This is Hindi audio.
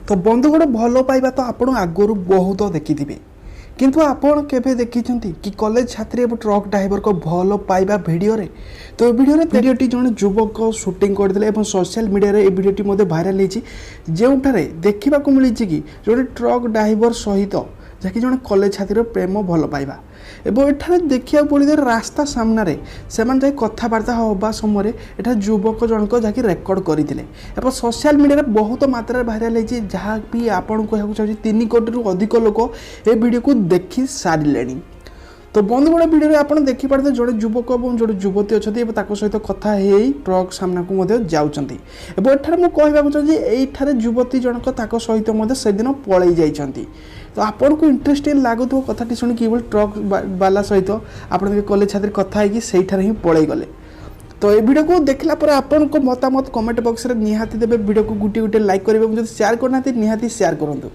तो बंधुगण भल पाइबा तो आपण आगु बहुत देखी किंतु आपण केबे देखिछंती कि कॉलेज छात्री एवं ट्रक ड्राइवर को भल पाइबा वीडियो रे। तो वीडियोटी जन युवक शूटिंग करते सोशल मीडिया रे वीडियोटी भाइराल होती जोठारे देखा मिली कि जो ट्रक ड्राइवर सहित जहाँकि जन कॉलेज छात्री प्रेम भल पाइबा एवं एठारे देखा पड़े रास्ता सामने से कथबार्ता होगा समय एठार युवक जनक जहाँकि रेकर्ड करते सोशल मीडिया बहुत मात्रा भाइराल होती जहाँ भी आपन कहूँ चाहिए 3 कोटी अधिक लोक ए वीडियो को देखी सारे। तो बंधुगण वीडियो आप देखिपारे जो युवक और जो युवती अच्छा सहित कथा ट्रक सामना को जाऊँगी एठार मुझे चाहिए ये युवती जनक सहित से दिन पलि जाइंट। तो आपन को इंटरेस्टिंग लगुव कथाटी शुणी कि ट्रक बाला सहित आप कॉलेज छात्री कथा ही पलि गले। तो ये वीडियो को देखला पर आपन को मतामत कमेंट बॉक्स रे निहाती देबे। वीडियो को गुटी गुटी लाइक करेंगे, शेयर करना निहाती शेयर करूँ।